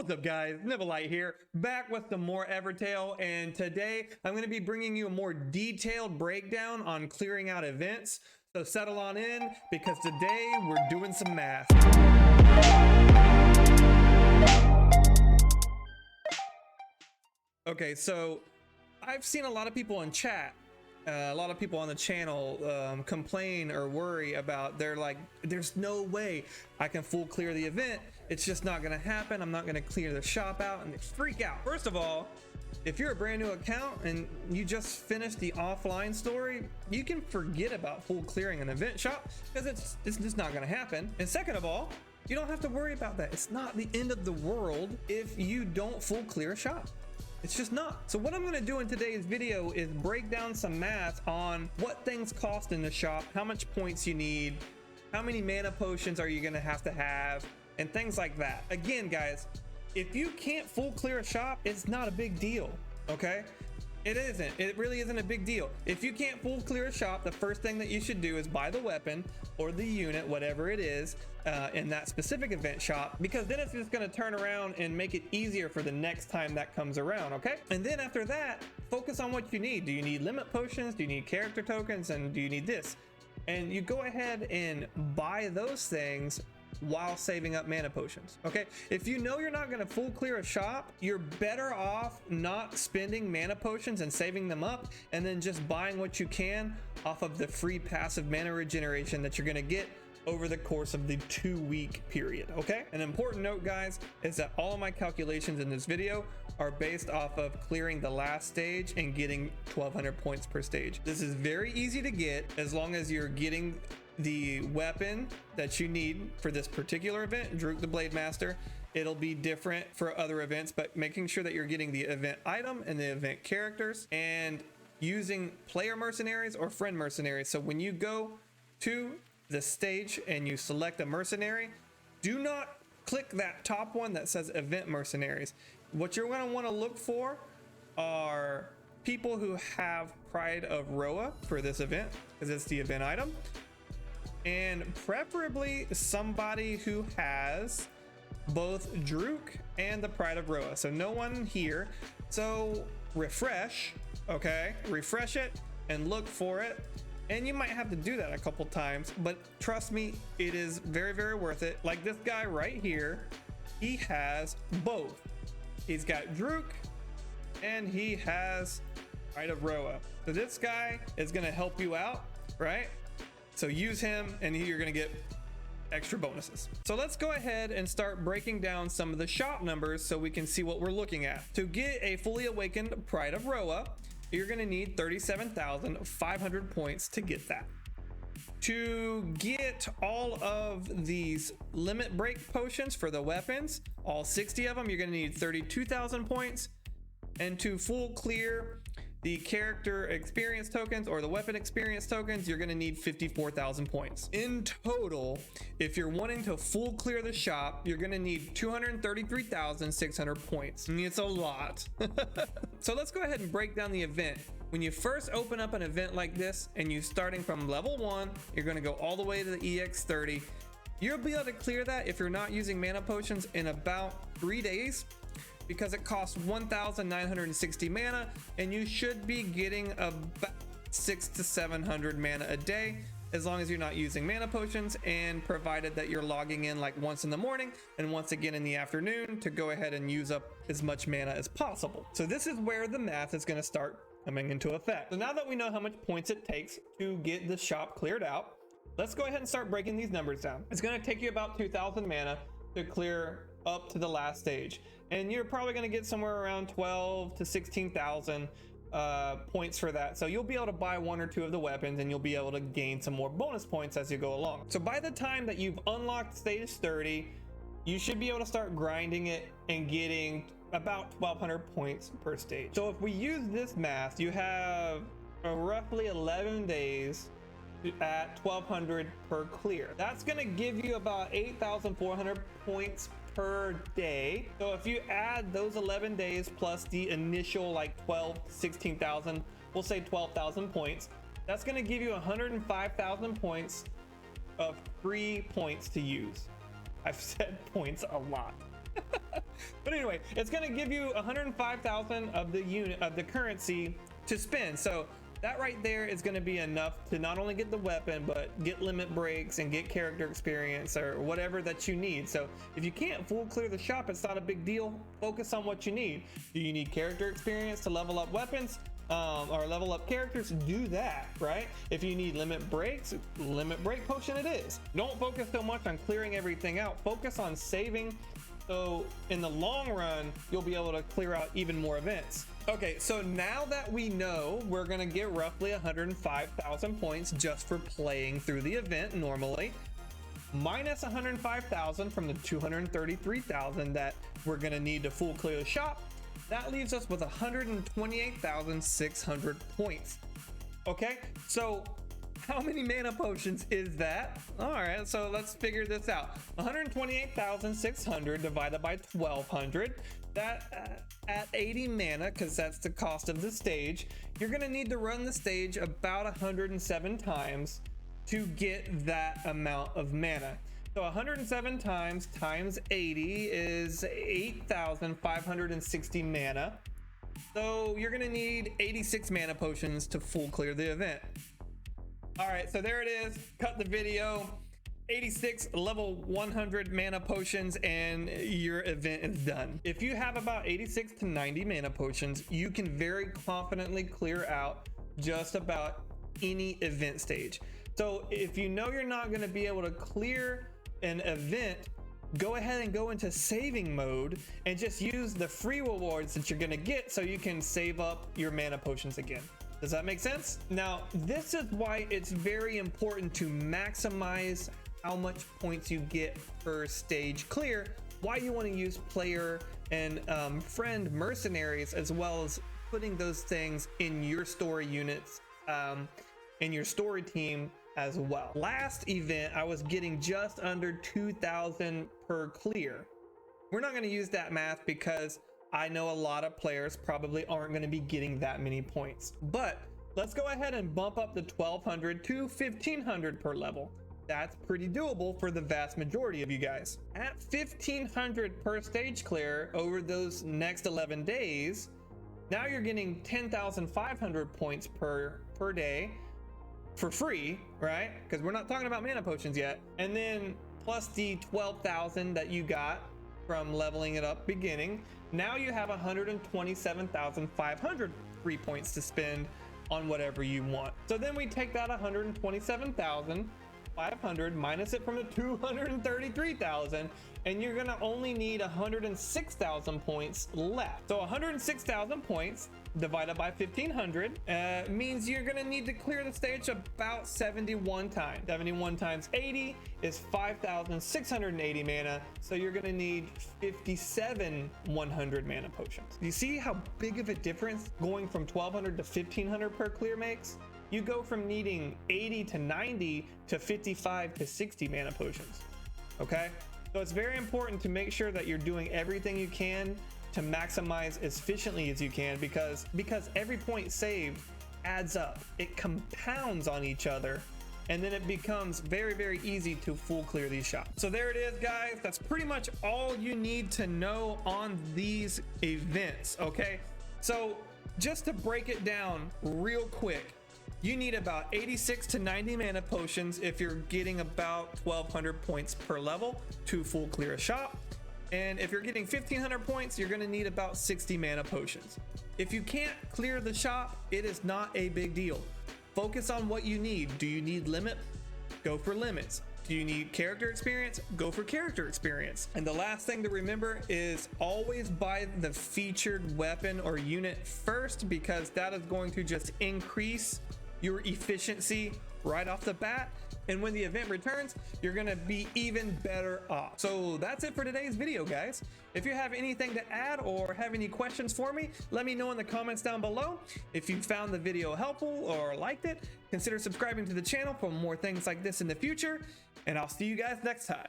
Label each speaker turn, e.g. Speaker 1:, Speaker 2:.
Speaker 1: What's up guys, Nivelite here, back with some more EVERTALE, and today I'm going to be bringing you a more detailed breakdown on clearing out events. So settle on in, because today we're doing some math. Okay, so I've seen a lot of people in chat, a lot of people on the channel complain or worry about, they're like, there's no way I can full clear the event. It's just not gonna happen. I'm not gonna clear the shop out, and they freak out. First of all, if you're a brand new account and you just finished the offline story, you can forget about full clearing an event shop because it's just not gonna happen. And second of all, you don't have to worry about that. It's not the end of the world if you don't full clear a shop. It's just not. So what I'm going to do in today's video is break down some math on what things cost in the shop, how much points you need, how many mana potions are you going to have, and things like that. Again, guys, if you can't full clear a shop, it's not a big deal, okay? It isn't. It really isn't a big deal. If you can't full clear a shop, the first thing that you should do is buy the weapon or the unit, whatever it is, in that specific event shop, because then it's just going to turn around and make it easier for the next time that comes around, okay? And then after that, focus on what you need. Do you need limit potions? Do you need character tokens? And do you need this? And you go ahead and buy those things while saving up mana potions, okay? If you know you're not going to full clear a shop, you're better off not spending mana potions and saving them up, and then just buying what you can off of the free passive mana regeneration that you're going to get over the course of the 2-week period, okay? An important note, guys, is that all of my calculations in this video are based off of clearing the last stage and getting 1200 points per stage. This is very easy to get as long as you're getting the weapon that you need for this particular event, Druk the Blade Master. It'll be different for other events, but making sure that you're getting the event item and the event characters, and using player mercenaries or friend mercenaries. So when you go to the stage and you select a mercenary, do not click that top one that says event mercenaries. What you're going to want to look for are people who have Pride of Roa for this event, because it's the event item, and preferably somebody who has both Druk and the Pride of Roa. So no one here. So refresh, okay? Refresh it and look for it. And you might have to do that a couple times, but trust me, it is very, very worth it. Like this guy right here, he has both. He's got Druk and he has Pride of Roa. So this guy is gonna help you out, right? So use him and you're gonna get extra bonuses. So let's go ahead and start breaking down some of the shop numbers so we can see what we're looking at. To get a fully awakened Pride of Roa, you're gonna need 37,500 points to get that. To get all of these limit break potions for the weapons, all 60 of them, you're gonna need 32,000 points. And to full clear the character experience tokens or the weapon experience tokens, you're gonna need 54,000 points. In total, if you're wanting to full clear the shop, you're gonna need 233,600 points. I mean, it's a lot. So let's go ahead and break down the event. When you first open up an event like this and you're starting from level 1, you're gonna go all the way to the EX30. You'll be able to clear that if you're not using mana potions in about 3 days, because it costs 1,960 mana, and you should be getting about 600 to 700 mana a day, as long as you're not using mana potions, and provided that you're logging in like once in the morning and once again in the afternoon to go ahead and use up as much mana as possible. So this is where the math is going to start coming into effect. So now that we know how much points it takes to get the shop cleared out, let's go ahead and start breaking these numbers down. It's going to take you about 2,000 mana to clear up to the last stage, and you're probably going to get somewhere around 12 to 16,000 points for that. So you'll be able to buy 1 or 2 of the weapons, and you'll be able to gain some more bonus points as you go along. So by the time that you've unlocked stage 30, you should be able to start grinding it and getting about 1,200 points per stage. So if we use this math, you have roughly 11 days at 1,200 per clear. That's going to give you about 8,400 points per day. So if you add those 11 days plus the initial like 12, 16,000, we'll say 12,000 points, that's going to give you 105,000 points of free points to use. I've said points a lot. But anyway, it's going to give you 105,000 of the unit of the currency to spend. So that right there is going to be enough to not only get the weapon, but get limit breaks and get character experience or whatever that you need. So if you can't full clear the shop, it's not a big deal. Focus on what you need. Do you need character experience to level up weapons? Or level up characters? Do that, right? If you need limit breaks, limit break potion it is. Don't focus so much on clearing everything out. Focus on saving, so in the long run you'll be able to clear out even more events. Okay, so now that we know we're gonna get roughly 105,000 points just for playing through the event normally, minus 105,000 from the 233,000 that we're gonna need to full clear the shop, that leaves us with 128,600 points. Okay, so how many mana potions is that? All right, so let's figure this out. 128,600 divided by 1,200. That at 80 mana, because that's the cost of the stage, you're gonna need to run the stage about 107 times to get that amount of mana. So 107 times 80 is 8,560 mana. So you're gonna need 86 mana potions to full clear the event. All right, so there it is. Cut the video. 86 level 100 mana potions and your event is done. If you have about 86 to 90 mana potions, you can very confidently clear out just about any event stage. So if you know you're not going to be able to clear an event, go ahead and go into saving mode and just use the free rewards that you're going to get so you can save up your mana potions again. Does that make sense? Now, this is why it's very important to maximize how much points you get per stage clear, why you want to use player and friend mercenaries, as well as putting those things in your story units, in your story team as well. Last event, I was getting just under 2,000 per clear. We're not going to use that math because I know a lot of players probably aren't going to be getting that many points, but let's go ahead and bump up the 1,200 to 1,500 per level. That's pretty doable for the vast majority of you guys. At 1,500 per stage clear over those next 11 days, now you're getting 10,500 points per day for free, right? Because we're not talking about mana potions yet. And then plus the 12,000 that you got from leveling it up beginning, now you have 127,500 free points to spend on whatever you want. So then we take that 127,500 minus it from the 233,000, and you're gonna only need 106,000 points left. So 106,000 points divided by 1,500 means you're gonna need to clear the stage about 71 times. 71 times 80 is 5,680 mana, so you're gonna need 57 100 mana potions. You see how big of a difference going from 1,200 to 1,500 per clear makes? You go from needing 80 to 90 to 55 to 60 mana potions. Okay, so it's very important to make sure that you're doing everything you can to maximize as efficiently as you can, because every point saved adds up. It compounds on each other, and then it becomes very, very easy to full clear these shops. So there it is, guys. That's pretty much all you need to know on these events. Okay, so just to break it down real quick, you need about 86 to 90 mana potions if you're getting about 1,200 points per level to full clear a shop. And if you're getting 1,500 points, you're gonna need about 60 mana potions. If you can't clear the shop, it is not a big deal. Focus on what you need. Do you need limit? Go for limits. Do you need character experience? Go for character experience. And the last thing to remember is always buy the featured weapon or unit first, because that is going to just increase your efficiency right off the bat, and when the event returns, you're gonna be even better off. So that's it for today's video, guys. If you have anything to add or have any questions for me, let me know in the comments down below. If you found the video helpful or liked it, consider subscribing to the channel for more things like this in the future, and I'll see you guys next time.